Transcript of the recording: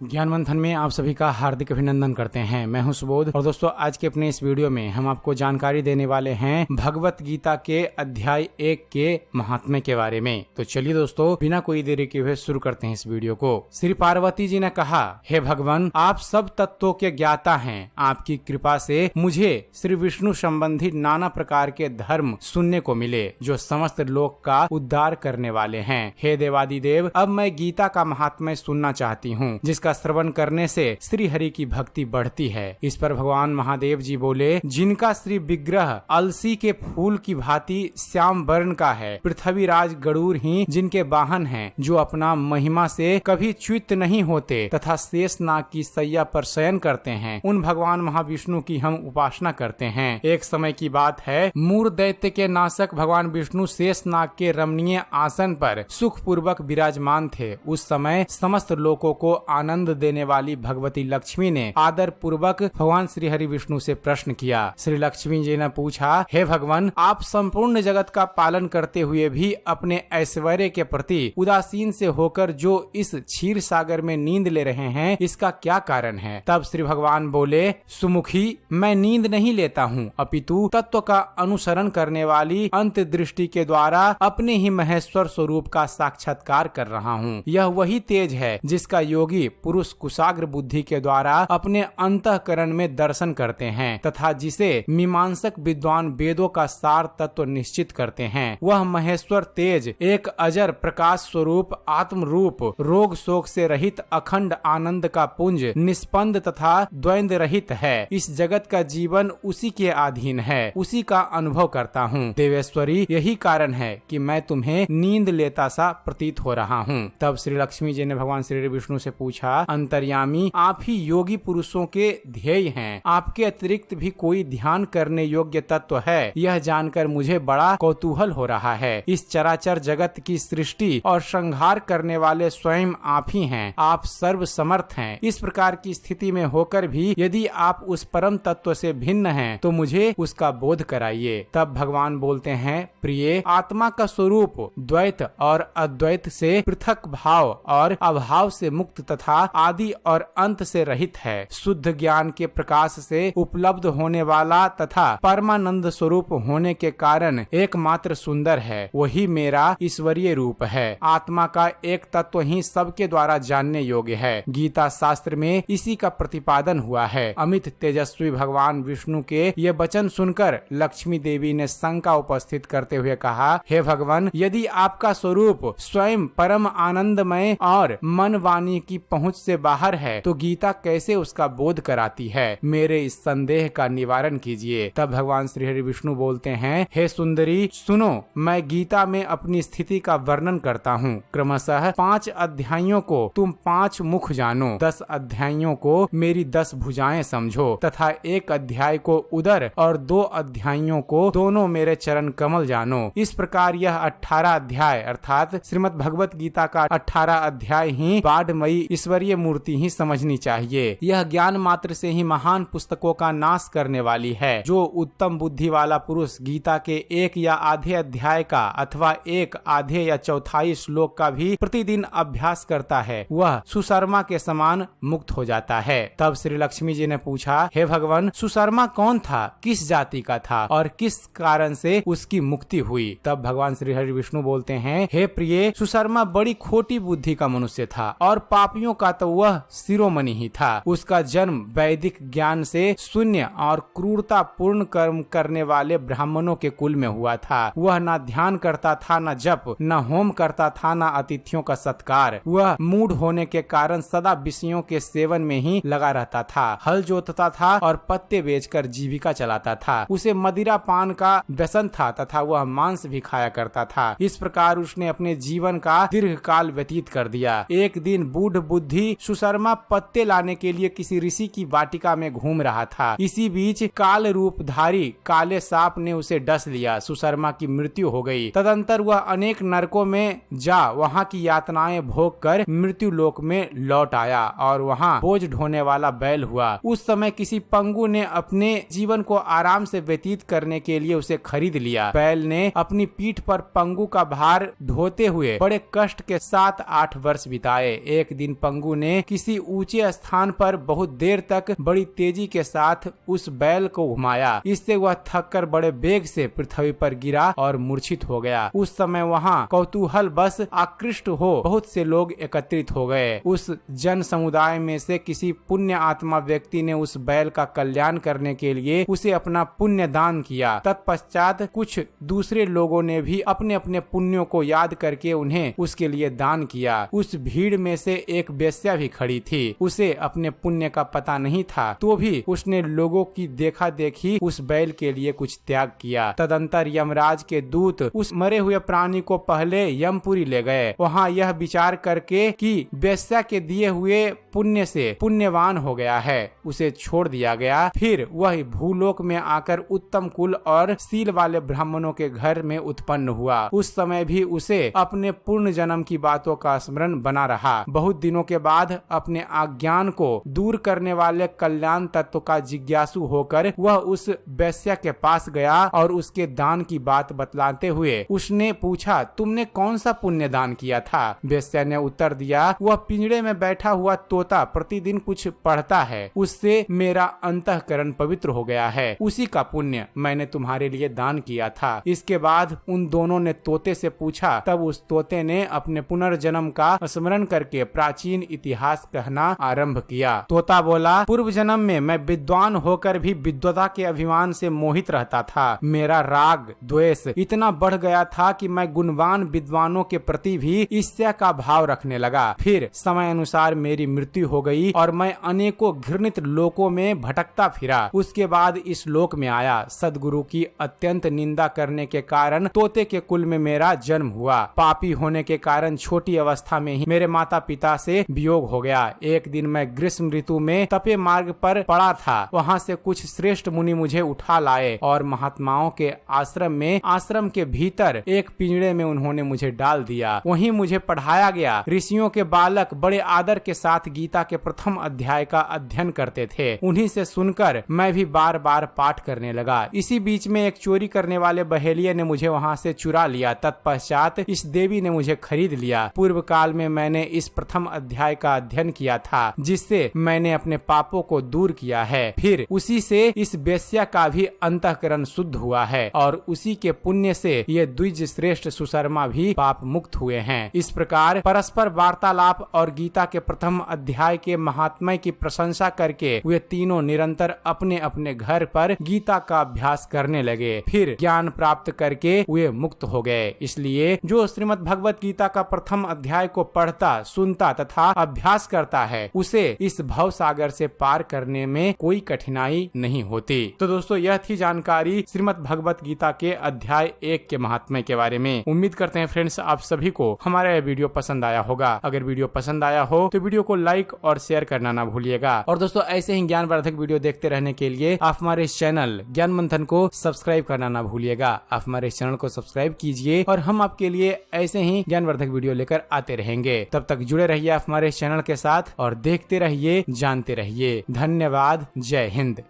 ज्ञान मंथन में आप सभी का हार्दिक अभिनंदन करते हैं। मैं हूं सुबोध और दोस्तों आज के अपने इस वीडियो में हम आपको जानकारी देने वाले हैं भगवत गीता के अध्याय 1 के महात्म्य के बारे में। तो चलिए दोस्तों बिना कोई देरी किए हुए शुरू करते हैं इस वीडियो को। श्री पार्वती जी ने कहा, हे भगवान, आप सब तत्वों के ज्ञाता हैं। आपकी कृपा से मुझे श्री विष्णु संबंधी नाना प्रकार के धर्म सुनने को मिले जो समस्त लोक का उद्धार करने वाले हैं। हे देवादिदेव, अब मैं गीता का महात्म्य सुनना चाहती हूँ जिसका श्रवण करने से श्री हरि की भक्ति बढ़ती है। इस पर भगवान महादेव जी बोले, जिनका श्री विग्रह अलसी के फूल की भांति श्याम वर्ण का है, पृथ्वीराज गरुड़ ही जिनके वाहन हैं, जो अपना महिमा से कभी च्युत नहीं होते तथा शेष नाग की सैया पर शयन करते हैं, उन भगवान महाविष्णु की हम उपासना करते हैं। एक समय की बात है, मूर दैत्य के नाशक भगवान विष्णु शेष नाग के रमणीय आसन पर सुख पूर्वक विराजमान थे। उस समय समस्त लोगों को आनंद देने वाली भगवती लक्ष्मी ने आदर पूर्वक भगवान श्री हरि विष्णु से प्रश्न किया। श्री लक्ष्मी जी ने पूछा, हे भगवान, आप संपूर्ण जगत का पालन करते हुए भी अपने ऐश्वर्य के प्रति उदासीन से होकर जो इस क्षीर सागर में नींद ले रहे हैं, इसका क्या कारण है? तब श्री भगवान बोले, सुमुखी, मैं नींद नहीं लेता हूँ, अपितु तत्व का अनुसरण करने वाली अंतर्दृष्टि के द्वारा अपने ही महेश्वर स्वरूप का साक्षात्कार कर रहा हूँ। यह वही तेज है जिसका योगी पुरुष कुशाग्र बुद्धि के द्वारा अपने अंतःकरण में दर्शन करते हैं तथा जिसे मीमांसक विद्वान वेदों का सार तत्व निश्चित करते हैं। वह महेश्वर तेज एक अजर प्रकाश स्वरूप आत्म रूप, रोग शोक से रहित अखंड आनंद का पुंज, निष्पन्द तथा द्वंद्व रहित है। इस जगत का जीवन उसी के अधीन है, उसी का अनुभव करता हूँ। देवेश्वरी, यही कारण है कि मैं तुम्हें नींद लेता सा प्रतीत हो रहा हूँ। तब श्री लक्ष्मी जी ने भगवान श्री विष्णु से पूछा, अंतर्यामी, आप ही योगी पुरुषों के ध्येय हैं। आपके अतिरिक्त भी कोई ध्यान करने योग्य तत्व है? यह जानकर मुझे बड़ा कौतूहल हो रहा है। इस चराचर जगत की सृष्टि और संहार करने वाले स्वयं आप ही हैं। आप सर्व समर्थ हैं। इस प्रकार की स्थिति में होकर भी यदि आप उस परम तत्व से भिन्न हैं तो मुझे उसका बोध कराइए। तब भगवान बोलते हैं, प्रिय, आत्मा का स्वरूप द्वैत और अद्वैत से पृथक भाव और अभाव से मुक्त तथा आदि और अंत से रहित है। शुद्ध ज्ञान के प्रकाश से उपलब्ध होने वाला तथा परमानंद स्वरूप होने के कारण एकमात्र सुंदर है। वही मेरा ईश्वरीय रूप है। आत्मा का एक तत्व ही सबके द्वारा जानने योग्य है। गीता शास्त्र में इसी का प्रतिपादन हुआ है। अमित तेजस्वी भगवान विष्णु के ये वचन सुनकर लक्ष्मी देवी ने शंका उपस्थित करते हुए कहा, हे भगवान, यदि आपका स्वरूप स्वयं परम आनंदमय और मन वाणी की पहुँच से बाहर है तो गीता कैसे उसका बोध कराती है? मेरे इस संदेह का निवारण कीजिए। तब भगवान श्री हरि विष्णु बोलते हैं, हे सुंदरी, सुनो, मैं गीता में अपनी स्थिति का वर्णन करता हूँ। क्रमशः 5 अध्यायों को तुम 5 मुख जानो, 10 अध्यायों को मेरी 10 भुजाएं समझो तथा 1 अध्याय को उदर और 2 अध्यायों को दोनों मेरे चरण कमल जानो। इस प्रकार यह 18 अध्याय अर्थात श्रीमद् भगवत गीता का 18 अध्याय ही बाढ़मयी ईश्वरीय मूर्ति ही समझनी चाहिए। यह ज्ञान मात्र से ही महान पुस्तकों का नाश करने वाली है। जो उत्तम बुद्धि वाला पुरुष गीता के 1 या आधे अध्याय का अथवा 1 आधे या चौथाई श्लोक का भी प्रतिदिन अभ्यास करता है, वह सुशर्मा के समान मुक्त हो जाता है। तब श्री लक्ष्मी जी ने पूछा, हे भगवान, सुशर्मा कौन था, किस जाति का था और किस कारण से उसकी मुक्ति हुई? तब भगवान श्री हरि विष्णु बोलते हैं, हे प्रिय, सुशर्मा बड़ी खोटी बुद्धि का मनुष्य था और पापियों का तो वह शिरोमणि ही था। उसका जन्म वैदिक ज्ञान से शून्य और क्रूरता पूर्ण कर्म करने वाले ब्राह्मणों के कुल में हुआ था। वह न ध्यान करता था, न जप, न होम करता था, न अतिथियों का सत्कार। वह मूढ़ होने के कारण सदा विषयों के सेवन में ही लगा रहता था। हल जोतता था और पत्ते बेचकर जीविका चलाता था। उसे मदिरा पान का व्यसन था तथा वह मांस भी खाया करता था। इस प्रकार उसने अपने जीवन का दीर्घ काल व्यतीत कर दिया। एक दिन बूढ़ बुद्धि सुशर्मा पत्ते लाने के लिए किसी ऋषि की वाटिका में घूम रहा था। इसी बीच काल रूपधारी काले सांप ने उसे डस लिया। सुशर्मा की मृत्यु हो गई। तदंतर वह अनेक नरकों में जा वहाँ की यातनाएं भोग कर मृत्यु लोक में लौट आया और वहाँ बोझ ढोने वाला बैल हुआ। उस समय किसी पंगु ने अपने जीवन को आराम से व्यतीत करने के लिए उसे खरीद लिया। बैल ने अपनी पीठ पर पंगु का भार ढोते हुए बड़े कष्ट के साथ 8 वर्ष बिताए। एक दिन पंगु बाबू ने किसी ऊंचे स्थान पर बहुत देर तक बड़ी तेजी के साथ उस बैल को घुमाया। इससे वह थककर बड़े वेग से पृथ्वी पर गिरा और मूर्छित हो गया। उस समय वहाँ कौतूहल बस आकृष्ट हो बहुत से लोग एकत्रित हो गए। उस जन समुदाय में से किसी पुण्य आत्मा व्यक्ति ने उस बैल का कल्याण करने के लिए उसे अपना पुण्य दान किया। तत्पश्चात कुछ दूसरे लोगों ने भी अपने अपने पुण्यों को याद करके उन्हें उसके लिए दान किया। उस भीड़ में से एक वेश्या भी खड़ी थी। उसे अपने पुण्य का पता नहीं था, तो भी उसने लोगों की देखा देखी उस बैल के लिए कुछ त्याग किया। तदंतर यमराज के दूत उस मरे हुए प्राणी को पहले यमपुरी ले गए। वहाँ यह विचार करके कि वेश्या के दिए हुए पुण्य से पुण्यवान हो गया है, उसे छोड़ दिया गया। फिर वह भूलोक में आकर उत्तम कुल और शील वाले ब्राह्मणों के घर में उत्पन्न हुआ। उस समय भी उसे अपने पूर्ण जन्म की बातों का स्मरण बना रहा। बहुत दिनों के बाद अपने अज्ञान को दूर करने वाले कल्याण तत्व का जिज्ञासु होकर वह उस वेश्या के पास गया और उसके दान की बात बतलाते हुए उसने पूछा, तुमने कौन सा पुण्य दान किया था? वेश्या ने उत्तर दिया, वह पिंजड़े में बैठा हुआ तोता प्रतिदिन कुछ पढ़ता है, उससे मेरा अंतःकरण पवित्र हो गया है, उसी का पुण्य मैंने तुम्हारे लिए दान किया था। इसके बाद उन दोनों ने तोते से पूछा। तब उस तोते ने अपने पुनर्जन्म का स्मरण करके प्राचीन इतिहास कहना आरंभ किया। तोता बोला, पूर्व जन्म में मैं विद्वान होकर भी विद्वता के अभिमान से मोहित रहता था। मेरा राग द्वेष इतना बढ़ गया था कि मैं गुणवान विद्वानों के प्रति भी ईर्ष्या का भाव रखने लगा। फिर समय अनुसार मेरी मृत्यु हो गई और मैं अनेकों घृणित लोकों में भटकता फिरा। उसके बाद इस लोक में आया। सदगुरु की अत्यंत निंदा करने के कारण तोते के कुल में मेरा जन्म हुआ। पापी होने के कारण छोटी अवस्था में ही मेरे माता पिता से वियोग हो गया। एक दिन मैं ग्रीष्म ऋतु में तपे मार्ग पर पड़ा था। वहाँ से कुछ श्रेष्ठ मुनि मुझे उठा लाए और महात्माओं के आश्रम के भीतर एक पिंजड़े में उन्होंने मुझे डाल दिया। वहीं मुझे पढ़ाया गया। ऋषियों के बालक बड़े आदर के साथ गीता के प्रथम अध्याय का अध्ययन करते थे। उन्हीं से सुनकर मैं भी बार बार पाठ करने लगा। इसी बीच में एक चोरी करने वाले बहेलिये ने मुझे वहाँ से चुरा लिया। तत्पश्चात इस देवी ने मुझे खरीद लिया। पूर्व काल में मैंने इस प्रथम अध्याय का अध्ययन किया था, जिससे मैंने अपने पापों को दूर किया है। फिर उसी से इस वेश्या का भी अंतःकरण शुद्ध हुआ है और उसी के पुण्य से ये द्विज श्रेष्ठ सुशर्मा भी पाप मुक्त हुए हैं। इस प्रकार परस्पर वार्तालाप और गीता के प्रथम अध्याय के महात्म्य की प्रशंसा करके वे तीनों निरंतर अपने अपने घर पर गीता का अभ्यास करने लगे। फिर ज्ञान प्राप्त करके वे मुक्त हो गए। इसलिए जो श्रीमद् भगवत गीता का प्रथम अध्याय को पढ़ता, सुनता तथा अभ्यास करता है, उसे इस भव सागर से पार करने में कोई कठिनाई नहीं होती। तो दोस्तों, यह थी जानकारी श्रीमद् भगवत गीता के अध्याय 1 के महात्म्य के बारे में। उम्मीद करते हैं फ्रेंड्स आप सभी को हमारा यह वीडियो पसंद आया होगा। अगर वीडियो पसंद आया हो तो वीडियो को लाइक और शेयर करना ना भूलिएगा। और दोस्तों, ऐसे ही ज्ञानवर्धक वीडियो देखते रहने के लिए आप हमारे इस चैनल ज्ञान मंथन को सब्सक्राइब करना ना भूलिएगा। आप हमारे इस चैनल को सब्सक्राइब कीजिए और हम आपके लिए ऐसे ही ज्ञानवर्धक वीडियो लेकर आते रहेंगे। तब तक जुड़े रहिए आप हमारे इस चैनल के साथ और देखते रहिए, जानते रहिए। धन्यवाद। जय हिंद।